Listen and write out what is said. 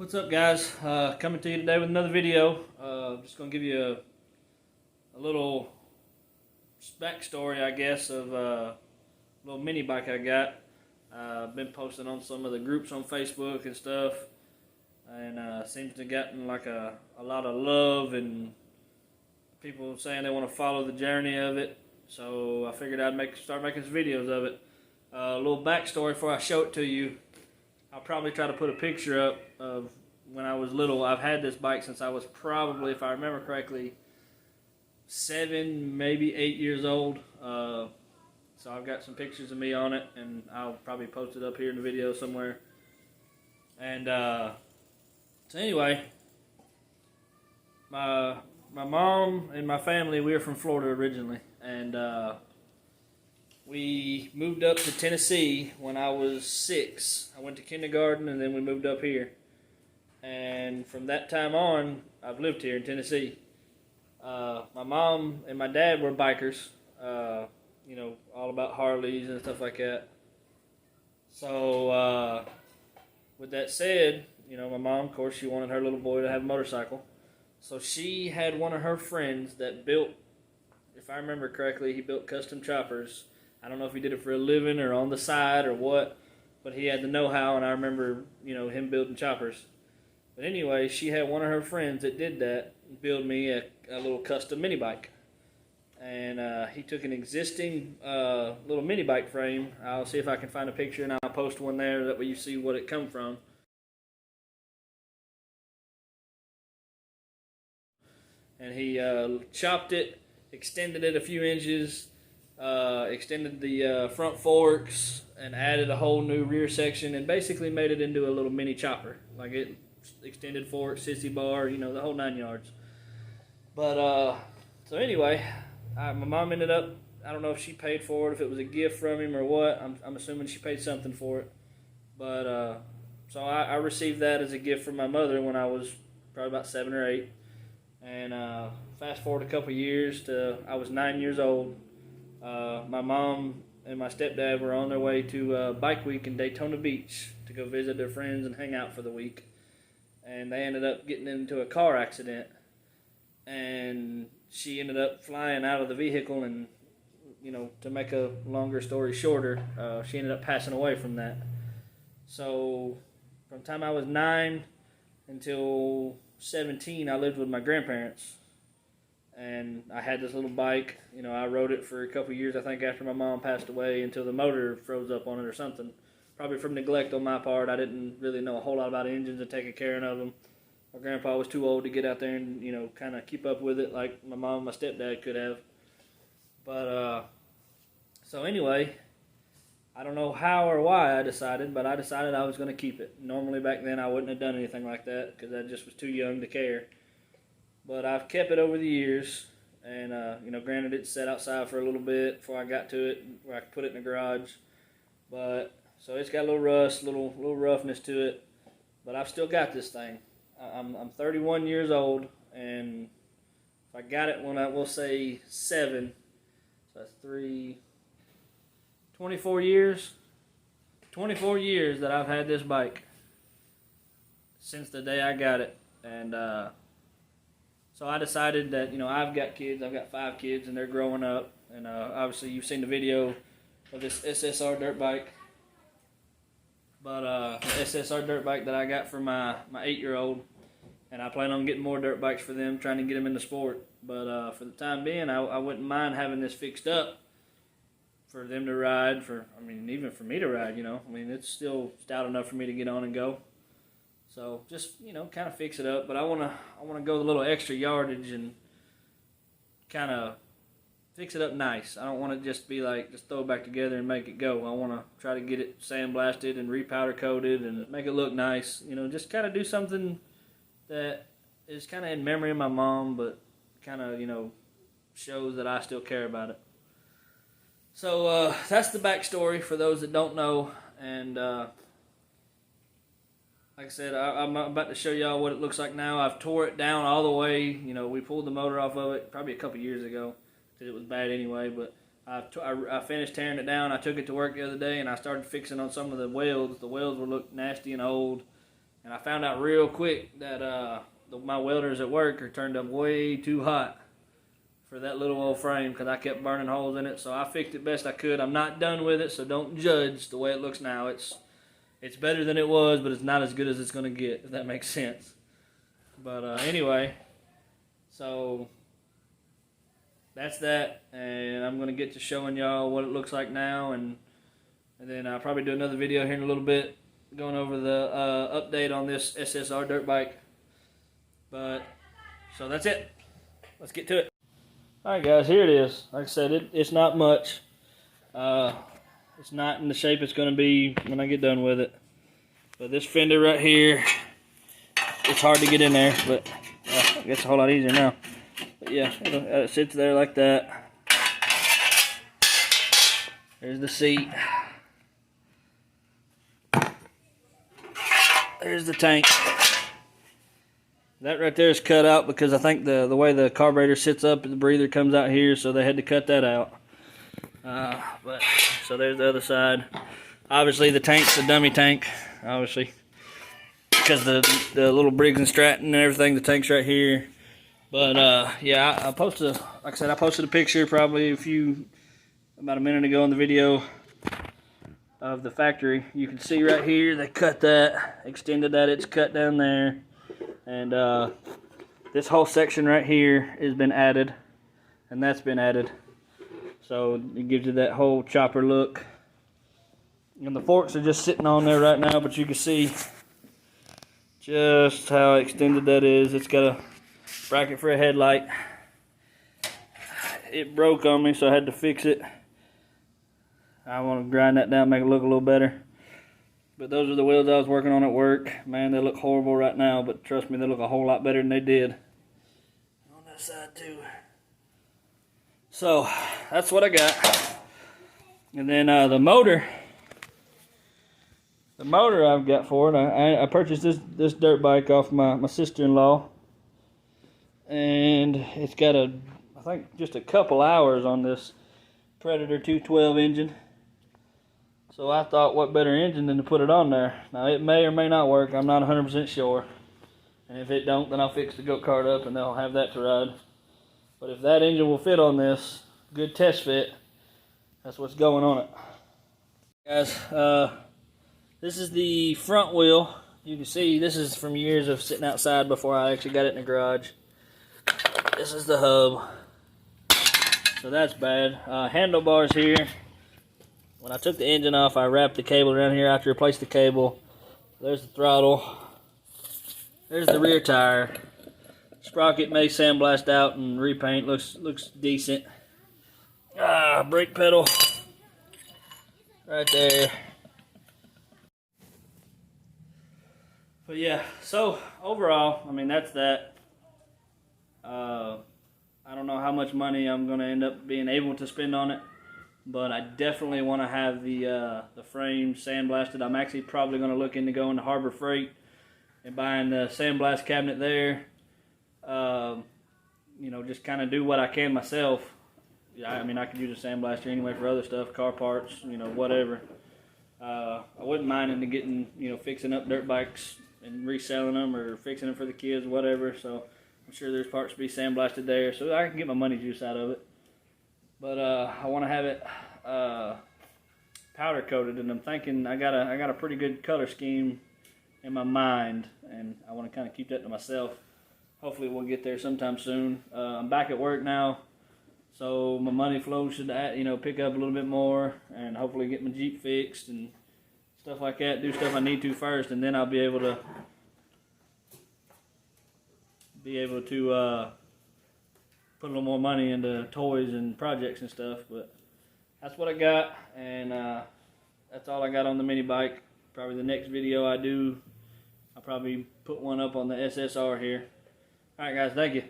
What's up, guys? Coming to you today with another video. Just gonna give you a little backstory, I guess, of a little mini bike I got. I've been posting on some of the groups on Facebook and stuff, and seems to have gotten like a lot of love and people saying they want to follow the journey of it. So I figured I'd start making some videos of it. A little backstory before I show it to you. I'll probably try to put a picture up of when I was little. I've had this bike since I was probably, if I remember correctly, 7, maybe 8 years old. So I've got some pictures of me on it, and I'll probably post it up here in the video somewhere. And so anyway, my mom and my family, we were from Florida originally, and we moved up to Tennessee when I was 6. I went to kindergarten, and then we moved up here. And from that time on, I've lived here in Tennessee. My mom and my dad were bikers, all about Harleys and stuff like that. So with that said, my mom, of course, she wanted her little boy to have a motorcycle. So she had one of her friends that built, if I remember correctly, he built custom choppers. I don't know if he did it for a living or on the side or what, but he had the know-how, and I remember, him building choppers. But anyway, she had one of her friends that did that build me a little custom mini bike. And he took an existing little mini bike frame. I'll see if I can find a picture, and I'll post one there. That way you see what it come from. And he chopped it, extended it a few inches, extended the front forks, and added a whole new rear section, and basically made it into a little mini chopper. Like it extended forks, sissy bar, the whole 9 yards. But so anyway, my mom ended up, I don't know if she paid for it, if it was a gift from him or what. I'm assuming she paid something for it. But so I received that as a gift from my mother when I was probably about 7 or 8. And fast forward a couple years to I was 9 years old. My mom and my stepdad were on their way to Bike Week in Daytona Beach to go visit their friends and hang out for the week. And they ended up getting into a car accident. And she ended up flying out of the vehicle, and, to make a longer story shorter, she ended up passing away from that. So from the time I was 9 until 17, I lived with my grandparents. And I had this little bike. I rode it for a couple years, I think, after my mom passed away, until the motor froze up on it or something. Probably from neglect on my part. I didn't really know a whole lot about engines and taking care of them. My grandpa was too old to get out there and, kind of keep up with it like my mom and my stepdad could have. But, so anyway, I don't know how or why I decided, but I decided I was going to keep it. Normally back then I wouldn't have done anything like that because I just was too young to care. But I've kept it over the years, and, granted it sat outside for a little bit before I got to it, where I could put it in the garage. But, so it's got a little rust, little roughness to it, but I've still got this thing. I'm 31 years old, and if I got it when I will say 7, so that's 24 years. 24 years that I've had this bike since the day I got it, and so I decided that I've got kids. I've got 5 kids, and they're growing up, and obviously you've seen the video of this SSR dirt bike. But the SSR dirt bike that I got for my 8-year-old, and I plan on getting more dirt bikes for them, trying to get them into sport. But for the time being, I wouldn't mind having this fixed up for them to ride. Even for me to ride. It's still stout enough for me to get on and go. So just kind of fix it up. But I wanna go the little extra yardage and kind of fix it up nice. I don't want to just be like, just throw it back together and make it go. I want to try to get it sandblasted and repowder coated and make it look nice. Just kind of do something that is kind of in memory of my mom, but kind of, shows that I still care about it. So that's the backstory for those that don't know. And like I said, I'm about to show y'all what it looks like now. I've tore it down all the way. We pulled the motor off of it probably a couple years ago. It was bad anyway, but I finished tearing it down. I took it to work the other day, and I started fixing on some of the welds. The welds were look nasty and old, And I found out real quick that my welders at work are turned up way too hot for that little old frame because I kept burning holes in it. So I fixed it best I could. I'm not done with it, so don't judge the way it looks now. It's better than it was, but it's not as good as it's going to get, if that makes sense. But anyway, so that's that. And I'm going to get to showing y'all what it looks like now. And then I'll probably do another video here in a little bit going over the update on this SSR dirt bike. But, so that's it. Let's get to it. Alright guys, here it is. Like I said, it's not much. It's not in the shape it's going to be when I get done with it. But this fender right here, it's hard to get in there, but I guess a whole lot easier now. But yeah, it sits there like that. There's the seat. There's the tank. That right there is cut out because I think the way the carburetor sits up, the breather comes out here, so they had to cut that out. But so there's the other side. Obviously the tank's a dummy tank, obviously, because the little Briggs and Stratton and everything, the tank's right here. But yeah, I posted, like I said, I posted a picture probably about a minute ago in the video of the factory. You can see right here they cut that, extended that, it's cut down there. And this whole section right here has been added, and that's been added. So it gives you that whole chopper look. And the forks are just sitting on there right now, but you can see just how extended that is. It's got a bracket for a headlight. It broke on me, so I had to fix it. I want to grind that down, make it look a little better. But those are the wheels I was working on at work. Man, they look horrible right now, but trust me, they look a whole lot better than they did on that side too. So that's what I got. And then the motor I've got for it, I purchased this dirt bike off my sister-in-law, and it's got I think just a couple hours on this Predator 212 engine. So I thought, what better engine than to put it on there. Now it may or may not work, I'm not 100% sure. And if it don't, then I'll fix the goat cart up and they'll have that to ride. But if that engine will fit on this, good test fit, that's what's going on it. Guys, this is the front wheel. You can see this is from years of sitting outside before I actually got it in the garage. This is the hub. So that's bad. Handlebars here. When I took the engine off, I wrapped the cable around here after I replaced the cable. There's the throttle. There's the rear tire. Sprocket may sandblast out and repaint. Looks decent. Brake pedal. Right there. But yeah, so overall, I mean, that's that. I don't know how much money I'm going to end up being able to spend on it. But I definitely want to have the frame sandblasted. I'm actually probably going to look into going to Harbor Freight and buying the sandblast cabinet there. You know, just kind of do what I can myself. Yeah, I mean, I could use a sandblaster anyway for other stuff, car parts, you know, whatever. I wouldn't mind into getting, you know, fixing up dirt bikes and reselling them or fixing them for the kids, whatever. So I'm sure there's parts to be sandblasted there, so I can get my money juice out of it. But I want to have it powder coated, and I'm thinking I got a pretty good color scheme in my mind, and I want to kind of keep that to myself. Hopefully we'll get there sometime soon. I'm back at work now, so my money flow should pick up a little bit more, and hopefully get my Jeep fixed and stuff like that. Do stuff I need to first, and then I'll be able to put a little more money into toys and projects and stuff. But that's what I got, and that's all I got on the mini bike. Probably the next video I do, I'll probably put one up on the SSR here. Alright guys, thank you.